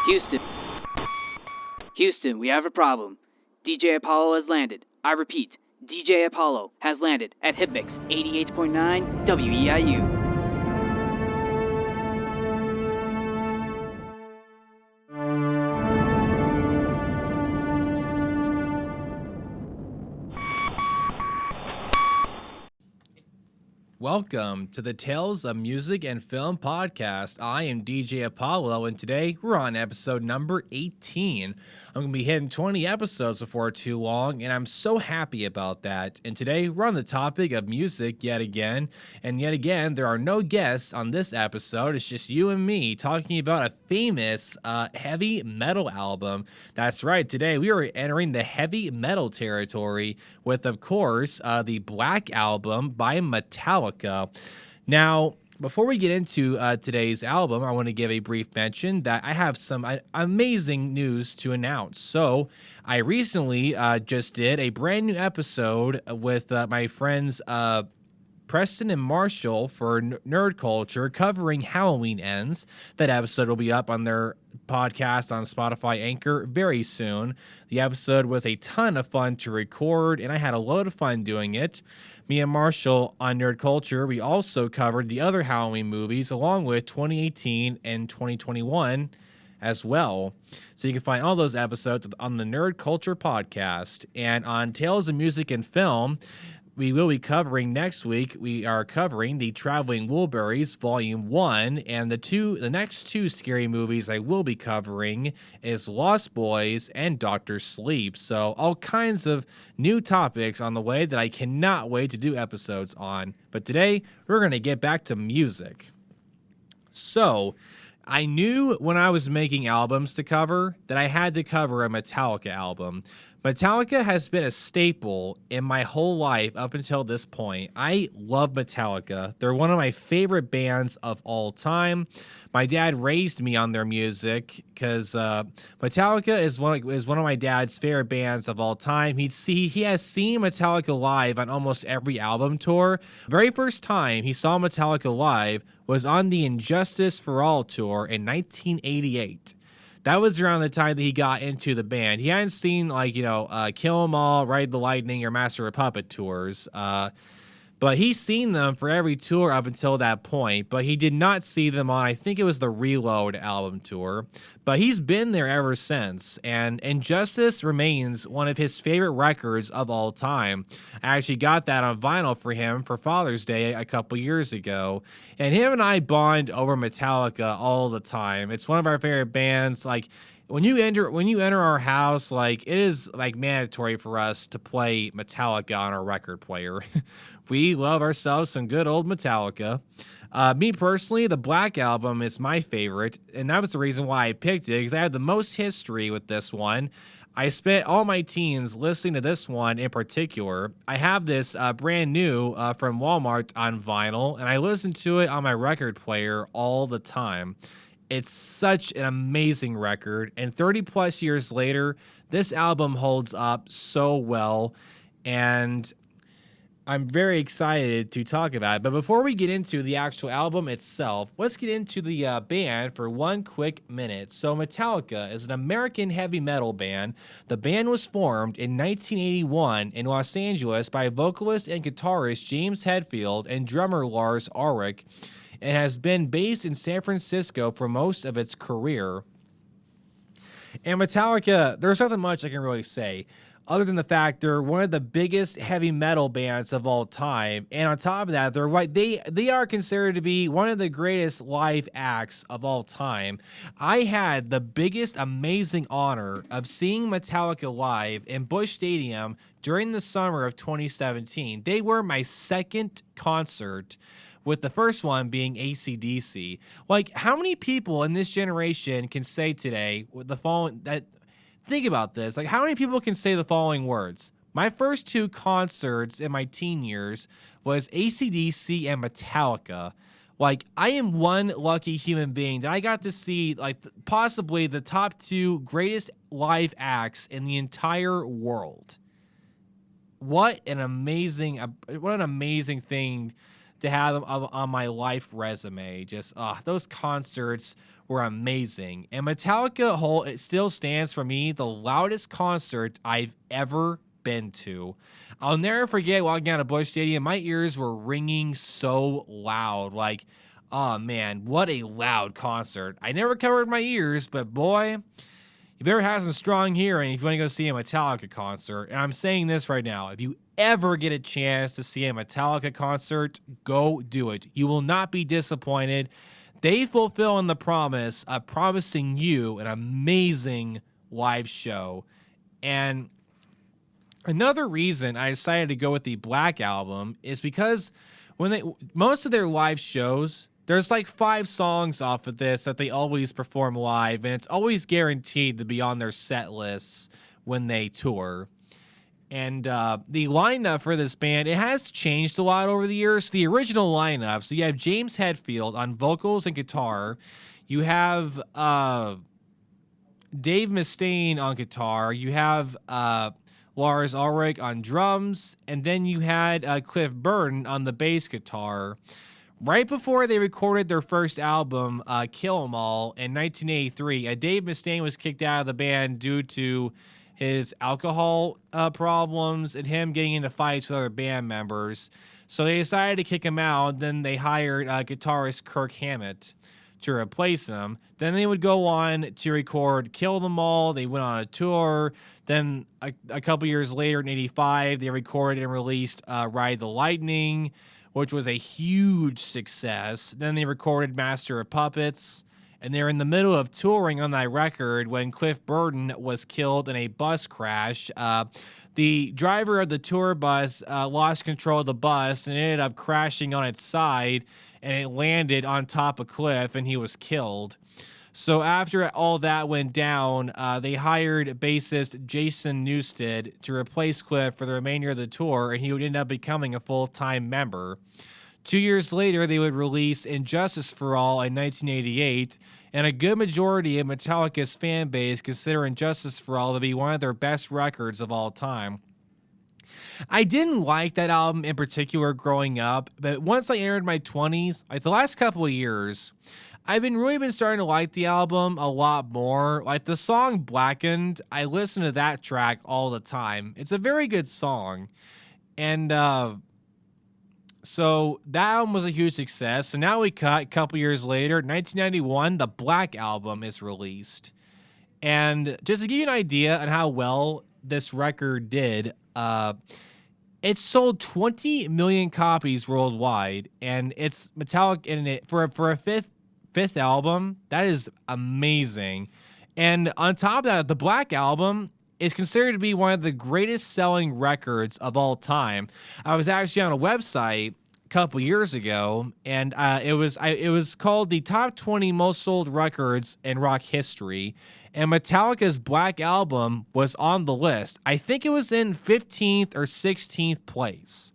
Houston. Houston, we have a problem. DJ Apollo has landed. I repeat, DJ Apollo has landed at Hitmix 88.9 WEIU. Welcome to the Tales of Music and Film podcast. I am DJ Apollo, and today we're on episode number 18. I'm going to be hitting 20 episodes before too long, and I'm so happy about that. And today we're on the topic of music yet again, and yet again there are no guests on this episode. It's just you and me talking about a famous heavy metal album. That's right, today we are entering the heavy metal territory with, of course, the Black Album by Metallica. Now, before we get into today's album, I want to give a brief mention that I have some amazing news to announce. So, I recently just did a brand new episode with my friends Preston and Marshall for Nerd Culture covering Halloween Ends. That episode will be up on their podcast on Spotify Anchor very soon. The episode was a ton of fun to record, and I had a load of fun doing it. Me and Marshall on Nerd Culture, we also covered the other Halloween movies along with 2018 and 2021 as well. So you can find all those episodes on the Nerd Culture podcast. And on Tales of Music and Film, we will be covering next week. We are covering the Traveling Wilburys Volume 1, and the next two scary movies I will be covering is Lost Boys and Dr. Sleep. So all kinds of new topics on the way that I cannot wait to do episodes on. But today, we're going to get back to music. So, I knew when I was making albums to cover that I had to cover a Metallica album. Metallica has been a staple in my whole life up until this point. I love Metallica. They're one of my favorite bands of all time. My dad raised me on their music because Metallica is one of my dad's favorite bands of all time. He has seen Metallica live on almost every album tour. Very first time he saw Metallica live was on the Injustice for All tour in 1988. That was around the time that he got into the band. He hadn't seen, Kill 'Em All, Ride the Lightning, or Master of Puppet tours. But he's seen them for every tour up until that point. But he did not see them on, I think it was the Reload album tour. But he's been there ever since. And Injustice remains one of his favorite records of all time. I actually got that on vinyl for him for Father's Day a couple years ago. And him and I bond over Metallica all the time. It's one of our favorite bands. Like, when you enter our house, like, it is like mandatory for us to play Metallica on our record player. We love ourselves some good old Metallica. Me personally, the Black Album is my favorite, and that was the reason why I picked it, because I had the most history with this one. I spent all my teens listening to this one in particular. I have this brand new from Walmart on vinyl, and I listen to it on my record player all the time. It's such an amazing record, and 30 plus years later, this album holds up so well, and I'm very excited to talk about it. But before we get into the actual album itself, let's get into the band for one quick minute. So Metallica is an American heavy metal band. The band was formed in 1981 in Los Angeles by vocalist and guitarist James Hetfield and drummer Lars Ulrich, and has been based in San Francisco for most of its career. And Metallica, there's nothing much I can really say, other than the fact they're one of the biggest heavy metal bands of all time. And on top of that, they are considered to be one of the greatest live acts of all time. I had the biggest amazing honor of seeing Metallica live in Busch Stadium during the summer of 2017. They were my second concert, with the first one being AC/DC. Like, how many people in this generation can say today with the following, that think about this, like, how many people can say the following words? My first two concerts in my teen years was AC/DC and Metallica. Like, I am one lucky human being that I got to see, like, possibly the top two greatest live acts in the entire world. What an amazing thing to have them on my life resume. Just those concerts were amazing. And Metallica it still stands for me the loudest concert I've ever been to. I'll never forget walking out of Busch Stadium. My ears were ringing so loud. Like, oh man, what a loud concert. I never covered my ears, but boy, you better have some strong hearing if you want to go see a Metallica concert. And I'm saying this right now. If you ever get a chance to see a Metallica concert, go do it. You will not be disappointed. They fulfill on the promise of promising you an amazing live show. And another reason I decided to go with the Black Album is because most of their live shows, there's like 5 songs off of this that they always perform live, and it's always guaranteed to be on their set lists when they tour. And the lineup for this band, it has changed a lot over the years. The original lineup, so you have James Hetfield on vocals and guitar. You have Dave Mustaine on guitar. You have Lars Ulrich on drums. And then you had Cliff Burton on the bass guitar. Right before they recorded their first album, Kill 'Em All, in 1983, Dave Mustaine was kicked out of the band due to his alcohol problems and him getting into fights with other band members. So they decided to kick him out. Then they hired guitarist Kirk Hammett to replace him. Then they would go on to record Kill Them All. They went on a tour. Then a couple years later in 85, they recorded and released Ride the Lightning, which was a huge success. Then they recorded Master of Puppets. And they're in the middle of touring on that record when Cliff Burton was killed in a bus crash. The driver of the tour bus lost control of the bus and ended up crashing on its side, and it landed on top of Cliff, and he was killed. So after all that went down, they hired bassist Jason Newsted to replace Cliff for the remainder of the tour, and he would end up becoming a full-time member. 2 years later, they would release Injustice for All in 1988, and a good majority of Metallica's fan base consider Injustice for All to be one of their best records of all time. I didn't like that album in particular growing up, but once I entered my 20s, like the last couple of years, I've really been starting to like the album a lot more. Like the song Blackened, I listen to that track all the time. It's a very good song. And so that album was a huge success. And now we cut a couple years later, 1991, the Black Album is released. And just to give you an idea on how well this record did, it sold 20 million copies worldwide, and it's Metallica in it for a fifth album. That is amazing. And on top of that, the Black Album is considered to be one of the greatest selling records of all time. I was actually on a website a couple years ago, and it was called the top 20 most sold records in rock history, and Metallica's Black Album was on the list. I think it was in 15th or 16th place.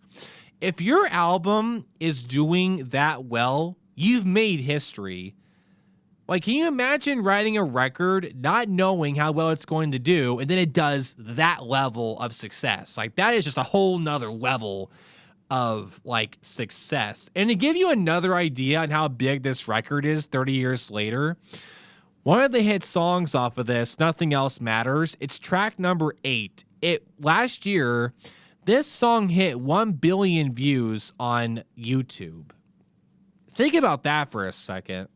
If your album is doing that well, you've made history. Like, can you imagine writing a record not knowing how well it's going to do, and then it does that level of success? Like, that is just a whole nother level of, like, success. And to give you another idea on how big this record is 30 years later, one of the hit songs off of this, Nothing Else Matters, it's track number 8. Last year, this song hit 1 billion views on YouTube. Think about that for a second.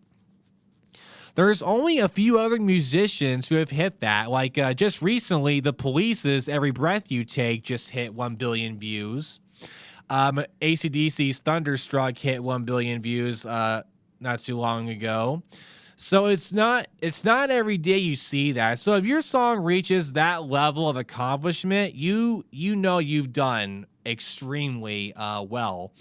There's only a few other musicians who have hit that. Like just recently, The Police's Every Breath You Take just hit 1 billion views. AC/DC's Thunderstruck hit 1 billion views not too long ago. So it's not every day you see that. So if your song reaches that level of accomplishment, you know you've done extremely well.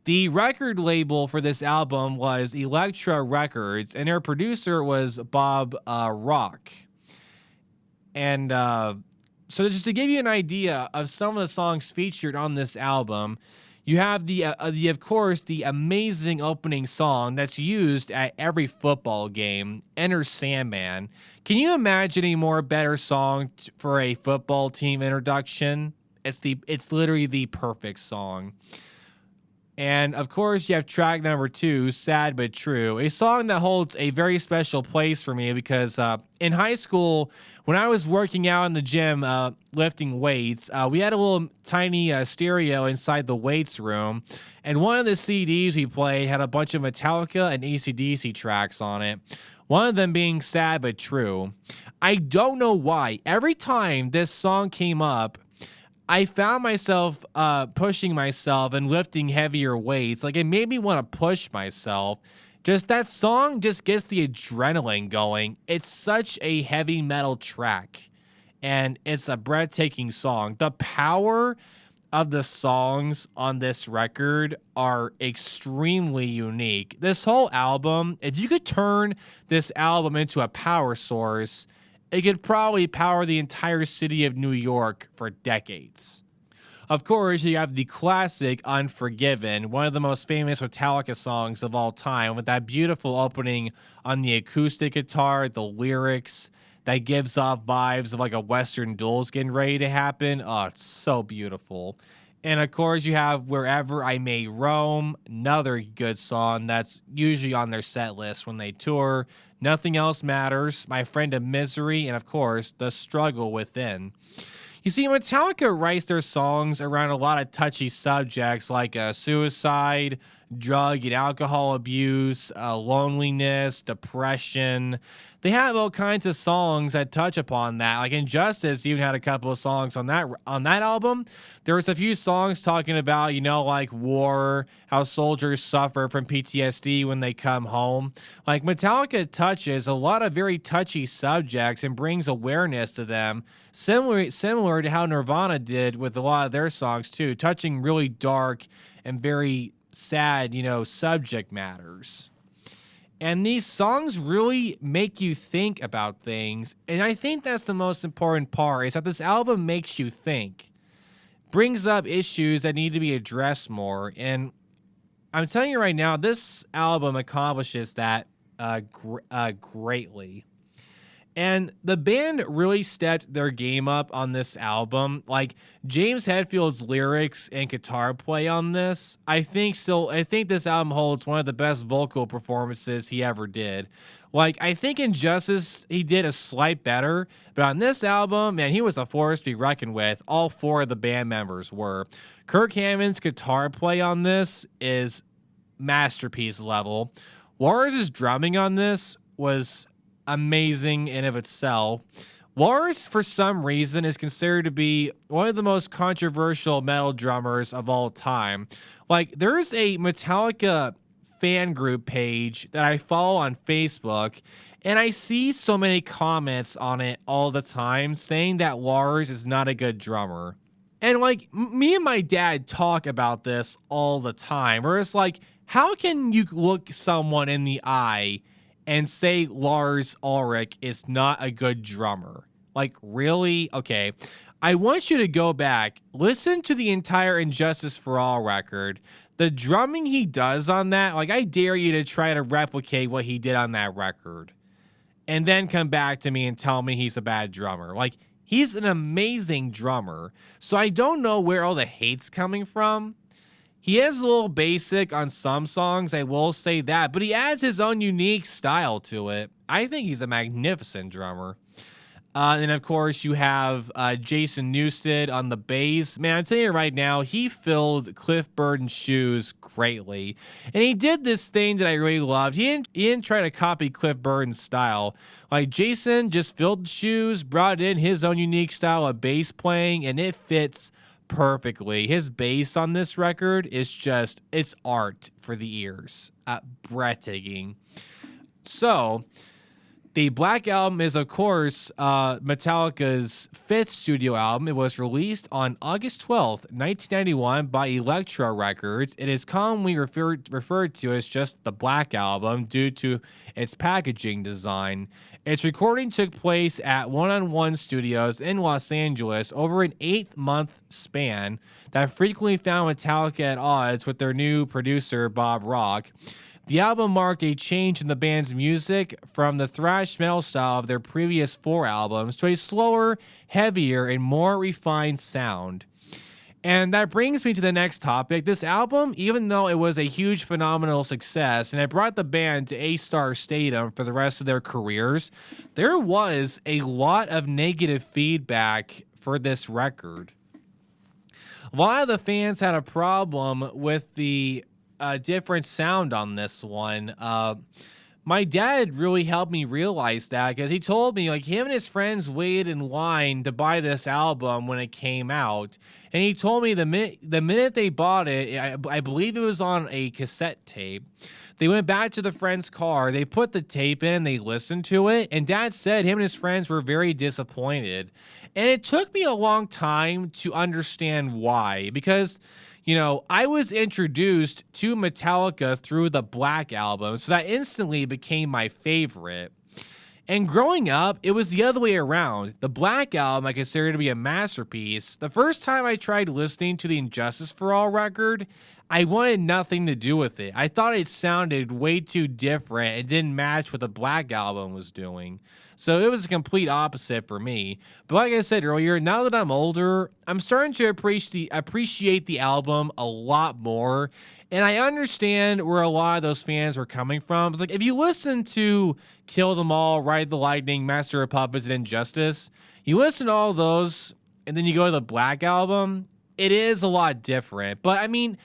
The record label for this album was Elektra Records, and their producer was Bob Rock. And so just to give you an idea of some of the songs featured on this album, you have of course, the amazing opening song that's used at every football game, Enter Sandman. Can you imagine a more better song for a football team introduction? It's literally the perfect song. And of course, you have track number 2, Sad But True, a song that holds a very special place for me because in high school, when I was working out in the gym lifting weights, we had a little tiny stereo inside the weights room. And one of the CDs we played had a bunch of Metallica and AC/DC tracks on it. One of them being Sad But True. I don't know why. Every time this song came up, I found myself pushing myself and lifting heavier weights. Like, it made me want to push myself. Just that song just gets the adrenaline going. It's such a heavy metal track, and it's a breathtaking song. The power of the songs on this record are extremely unique. This whole album, if you could turn this album into a power source, it could probably power the entire city of New York for decades. Of course, you have the classic Unforgiven, one of the most famous Metallica songs of all time, with that beautiful opening on the acoustic guitar, the lyrics that gives off vibes of like a Western duel's getting ready to happen. Oh, it's so beautiful. And of course, you have Wherever I May Roam, another good song that's usually on their set list when they tour. Nothing Else Matters, My Friend of Misery, and of course, The Struggle Within. You see, Metallica writes their songs around a lot of touchy subjects like suicide, drug and alcohol abuse, loneliness, depression. They have all kinds of songs that touch upon that. Like Injustice even had a couple of songs on that album. There was a few songs talking about, like war, how soldiers suffer from PTSD when they come home. Like Metallica touches a lot of very touchy subjects and brings awareness to them, similar to how Nirvana did with a lot of their songs too, touching really dark and very sad, subject matters. And these songs really make you think about things. And I think that's the most important part, is that this album makes you think. Brings up issues that need to be addressed more. And I'm telling you right now, this album accomplishes that greatly. And the band really stepped their game up on this album. Like James Hetfield's lyrics and guitar play on this, I think this album holds one of the best vocal performances he ever did. Like, I think Injustice, he did a slight better, but on this album, man, he was a force to be reckoned with. All 4 of the band members were. Kirk Hammett's guitar play on this is masterpiece level. Lars' drumming on this was amazing in of itself. Lars, for some reason, is considered to be one of the most controversial metal drummers of all time. Like, there's a Metallica fan group page that I follow on Facebook, and I see so many comments on it all the time saying that Lars is not a good drummer. And like, me and my dad talk about this all the time, where it's like, how can you look someone in the eye and say Lars Ulrich is not a good drummer? Like, really? Okay. I want you to go back, listen to the entire Injustice for All record. The drumming he does on that, like, I dare you to try to replicate what he did on that record. And then come back to me and tell me he's a bad drummer. Like, he's an amazing drummer. So I don't know where all the hate's coming from. He is a little basic on some songs, I will say that, but he adds his own unique style to it. I think he's a magnificent drummer. And of course, you have Jason Newsted on the bass. Man, I'm telling you right now, he filled Cliff Burton's shoes greatly. And he did this thing that I really loved. He didn't try to copy Cliff Burton's style. Like, Jason just filled the shoes, brought in his own unique style of bass playing, and it fits perfectly. His bass on this record is just, it's art for the ears. Breathtaking. So, the Black Album is, of course, Metallica's 5th studio album. It was released on August 12th, 1991 by Elektra Records. It is commonly referred to as just the Black Album due to its packaging design. Its recording took place at 101 Studios in Los Angeles over an 8-month span that frequently found Metallica at odds with their new producer, Bob Rock. The album marked a change in the band's music from the thrash metal style of their previous 4 albums to a slower, heavier, and more refined sound. And that brings me to the next topic. This album, even though it was a huge phenomenal success and it brought the band to A-star stardom for the rest of their careers, there was a lot of negative feedback for this record. A lot of the fans had a problem with the different sound on this one. My dad really helped me realize that because he told me like him and his friends waited in line to buy this album when it came out, and he told me the minute they bought it, I believe it was on a cassette tape. They went back to the friend's car, they put the tape in, they listened to it, and Dad said him and his friends were very disappointed. And it took me a long time to understand why, because I was introduced to Metallica through the Black Album, so that instantly became my favorite. And growing up, it was the other way around. The Black Album I considered to be a masterpiece. The first time I tried listening to the Injustice for All record, I wanted nothing to do with it. I thought it sounded way too different. It didn't match what the Black Album was doing. So it was a complete opposite for me. But like I said earlier, now that I'm older, I'm starting to appreciate the album a lot more. And I understand where a lot of those fans were coming from. It's like, if you listen to Kill Them All, Ride the Lightning, Master of Puppets, and Injustice, you listen to all those, and then you go to the Black Album, it is a lot different. But I mean,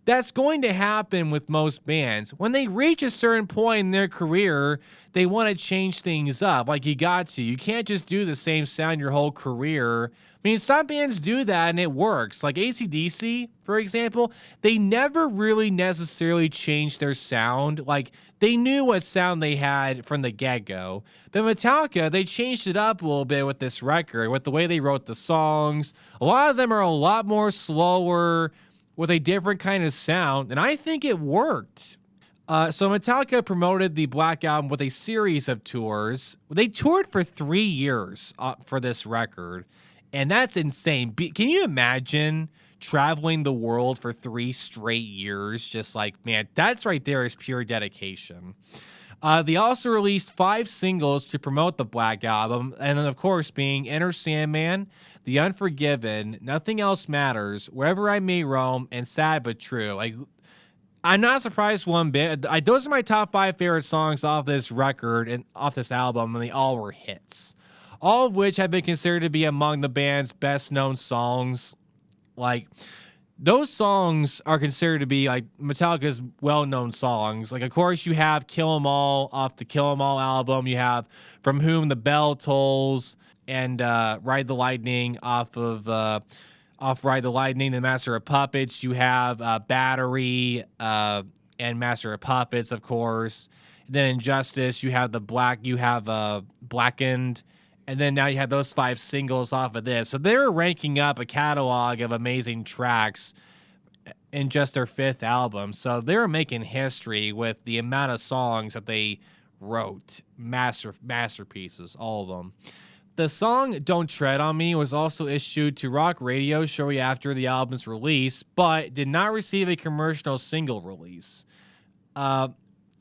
that's going to happen with most bands. When they reach a certain point in their career, they want to change things up. Like, you got to. You can't just do the same sound your whole career. I mean, some bands do that and it works. Like AC/DC, for example, they never really necessarily changed their sound. Like, they knew what sound they had from the get-go. But Metallica, they changed it up a little bit with this record, with the way they wrote the songs. A lot of them are a lot more slower, with a different kind of sound, and I think it worked. So Metallica promoted the Black Album with a series of tours. They toured for 3 years for this record, and that's insane. Can you imagine traveling the world for 3 straight years? Just like, man, that's right there is pure dedication. They also released 5 singles to promote the Black Album, and then, of course, being Enter Sandman, The Unforgiven, Nothing Else Matters, Wherever I May Roam, and Sad But True. Like, I'm not surprised one bit. Those are my top 5 favorite songs off this record and off this album, and they all were hits. All of which have been considered to be among the band's best-known songs. Like, those songs are considered to be like Metallica's well-known songs. Like, of course, you have Kill 'Em All off the Kill 'Em All album. You have From Whom the Bell Tolls and Ride the Lightning off Ride the Lightning, the Master of Puppets. You have Battery and Master of Puppets, of course. Then Injustice, you have Blackened. And then now you have those 5 singles off of this. So they're ranking up a catalog of amazing tracks in just their 5th album. So they're making history with the amount of songs that they wrote. Masterpieces, all of them. The song Don't Tread on Me was also issued to rock radio shortly after the album's release, but did not receive a commercial single release.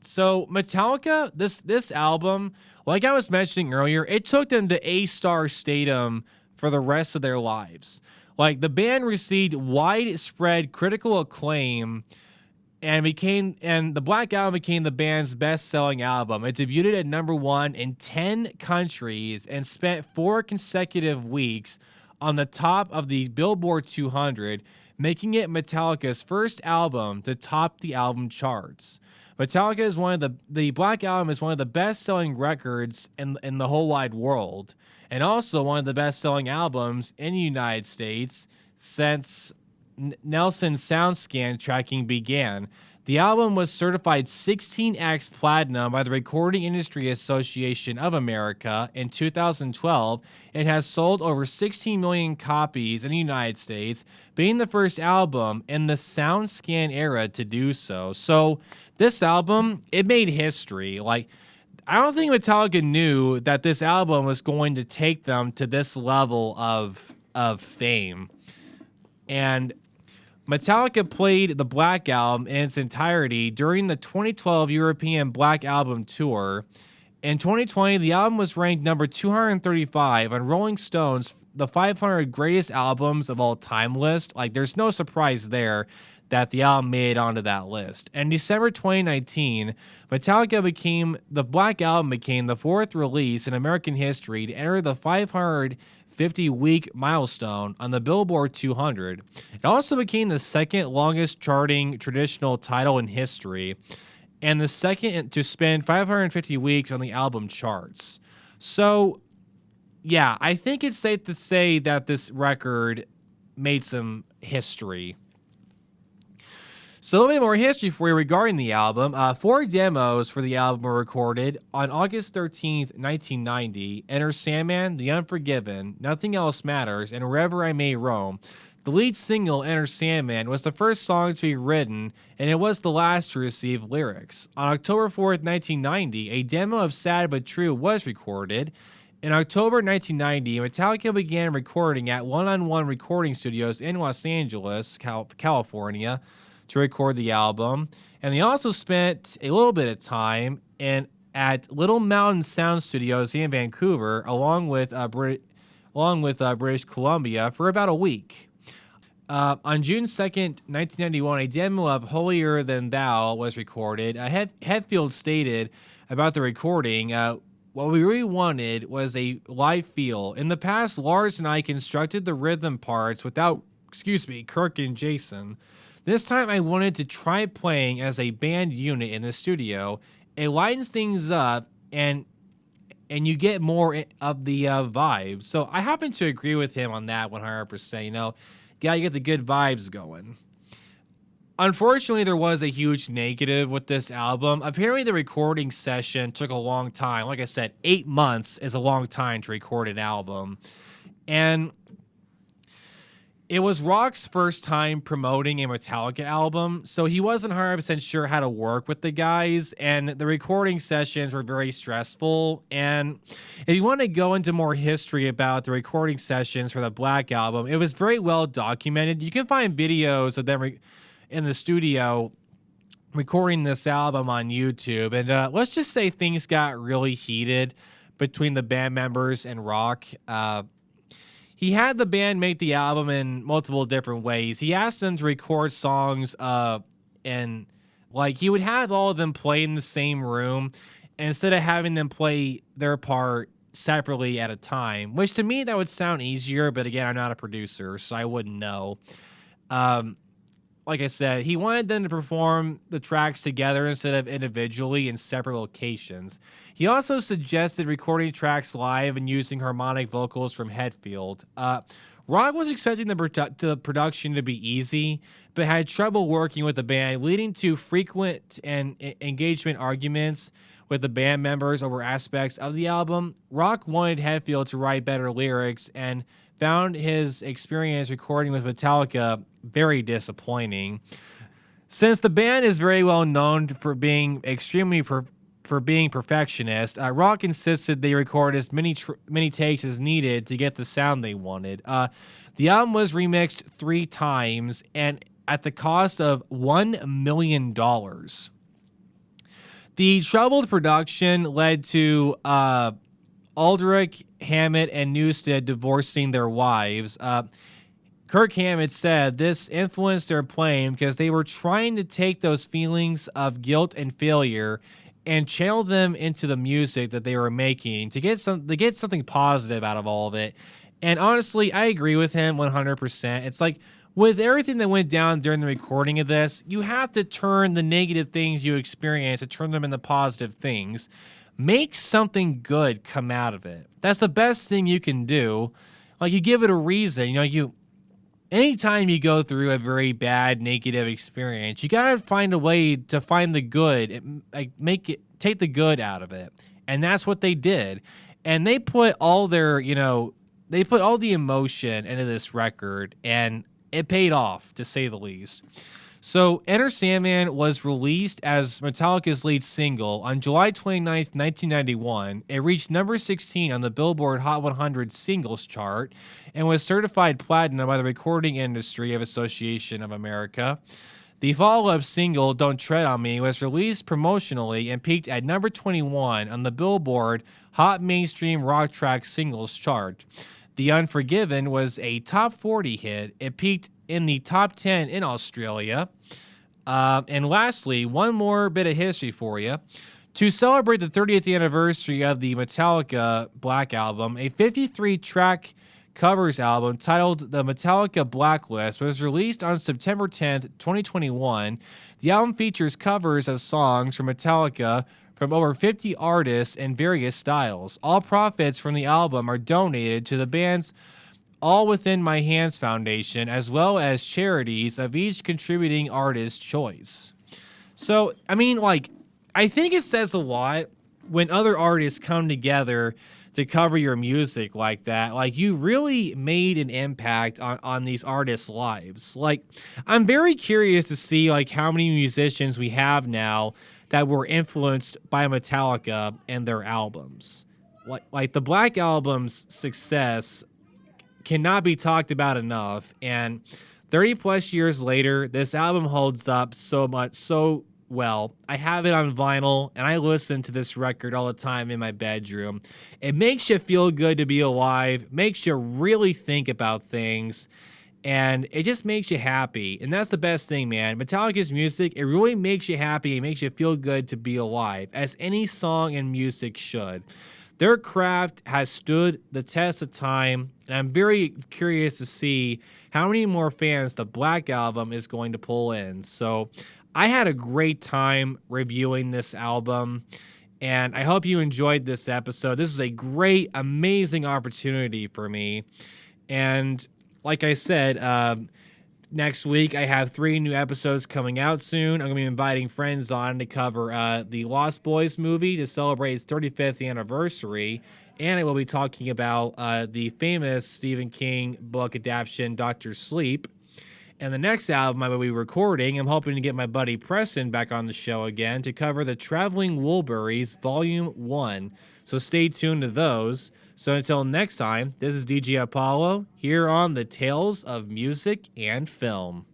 So Metallica, this album, like I was mentioning earlier, it took them to A-star stardom for the rest of their lives. Like, the band received widespread critical acclaim and the Black Album became the band's best-selling album. It debuted at #1 in 10 countries and spent 4 consecutive weeks on the top of the Billboard 200, making it Metallica's first album to top the album charts. Metallica is the Black Album is one of the best-selling records in the whole wide world, and also one of the best-selling albums in the United States since Nielsen SoundScan tracking began. The album was certified 16x platinum by the Recording Industry Association of America in 2012. It has sold over 16 million copies in the United States, being the first album in the SoundScan era to do so. So this album, it made history. Like, I don't think Metallica knew that this album was going to take them to this level of fame. And Metallica played the Black Album in its entirety during the 2012 European Black Album Tour. In 2020, the album was ranked number 235 on Rolling Stone's the 500 greatest albums of all time list. Like, there's no surprise there that the album made it onto that list. And December 2019, the Black Album became the fourth release in American history to enter the 550-week milestone on the Billboard 200. It also became the second longest charting traditional title in history, and the second to spend 550 weeks on the album charts. So, yeah, I think it's safe to say that this record made some history. So a little bit more history for you regarding the album. 4 demos for the album were recorded on August 13th, 1990. Enter Sandman, The Unforgiven, Nothing Else Matters, and Wherever I May Roam. The lead single, Enter Sandman, was the first song to be written, and it was the last to receive lyrics. On October 4th, 1990, a demo of Sad But True was recorded. In October 1990, Metallica began recording at One-on-One Recording Studios in Los Angeles, California, to record the album, and they also spent a little bit of time at Little Mountain Sound Studios in Vancouver, along with British Columbia, for about a week. On June 2nd, 1991, a demo of Holier Than Thou was recorded. Hetfield stated about the recording, what we really wanted was a live feel. In the past, Lars and I constructed the rhythm parts without, Kirk and Jason. This time I wanted to try playing as a band unit in the studio. It lightens things up and you get more of the vibe. So I happen to agree with him on that 100%. You gotta get the good vibes going. Unfortunately, there was a huge negative with this album. Apparently, the recording session took a long time. Like I said, 8 months is a long time to record an album. And it was Rock's first time promoting a Metallica album, so he wasn't 100% sure how to work with the guys, and the recording sessions were very stressful. And if you want to go into more history about the recording sessions for the Black Album, it was very well documented. You can find videos of them in the studio recording this album on YouTube, and let's just say things got really heated between the band members and Rock. He had the band make the album in multiple different ways. He asked them to record songs, and he would have all of them play in the same room instead of having them play their part separately at a time, which to me that would sound easier, but again, I'm not a producer, so I wouldn't know. Like I said, he wanted them to perform the tracks together instead of individually in separate locations. He also suggested recording tracks live and using harmonic vocals from Hetfield. Rock was expecting the production to be easy, but had trouble working with the band, leading to frequent and engagement arguments with the band members over aspects of the album. Rock wanted Hetfield to write better lyrics and found his experience recording with Metallica very disappointing. Since the band is very well known for being perfectionist, Rock insisted they record as many takes as needed to get the sound they wanted. The album was remixed 3 times and at the cost of $1 million. The troubled production led to Aldrich, Hammett, and Newsted divorcing their wives. Kirk Hammett said this influenced their playing because they were trying to take those feelings of guilt and failure and channel them into the music that they were making to get something positive out of all of it. And honestly, I agree with him 100%. It's like with everything that went down during the recording of this, you have to turn the negative things you experience and turn them into positive things. Make something good come out of it. That's the best thing you can do. Like, you give it a reason. Anytime you go through a very bad negative experience, you gotta find a way to find the good, take the good out of it. And that's what they did. And they put all the emotion into this record, and it paid off, to say the least. So, Enter Sandman was released as Metallica's lead single on July 29th, 1991. It reached number 16 on the Billboard Hot 100 Singles chart and was certified platinum by the Recording Industry Association of America. The follow-up single, Don't Tread on Me, was released promotionally and peaked at number 21 on the Billboard Hot Mainstream Rock Track Singles chart. The Unforgiven was a top 40 hit. It peaked in the top 10 in Australia. And lastly, one more bit of history for you. To celebrate the 30th anniversary of the Metallica Black Album, a 53-track covers album titled The Metallica Blacklist was released on September 10th, 2021. The album features covers of songs from Metallica from over 50 artists in various styles. All profits from the album are donated to the band's All Within My Hands Foundation, as well as charities of each contributing artist's choice. So, I mean, like, I think it says a lot when other artists come together to cover your music like that. Like, you really made an impact on these artists' lives. Like, I'm very curious to see, like, how many musicians we have now that were influenced by Metallica and their albums. Like the Black Album's success cannot be talked about enough, and 30 plus years later, this album holds up so well. I have it on vinyl, and I listen to this record all the time in my bedroom. It makes you feel good to be alive, makes you really think about things, and it just makes you happy. And that's the best thing, man. Metallica's music, it really makes you happy. It makes you feel good to be alive, as any song and music should. Their craft has stood the test of time, and I'm very curious to see how many more fans the Black Album is going to pull in. So I had a great time reviewing this album, and I hope you enjoyed this episode. This is a great, amazing opportunity for me. And like I said, next week I have 3 new episodes coming out soon. I'm going to be inviting friends on to cover the Lost Boys movie to celebrate its 35th anniversary. And I will be talking about the famous Stephen King book adaptation, Dr. Sleep. And the next album I will be recording, I'm hoping to get my buddy Preston back on the show again to cover the Traveling Wilburys Volume 1. So stay tuned to those. So until next time, this is DJ Apollo here on the Tales of Music and Film.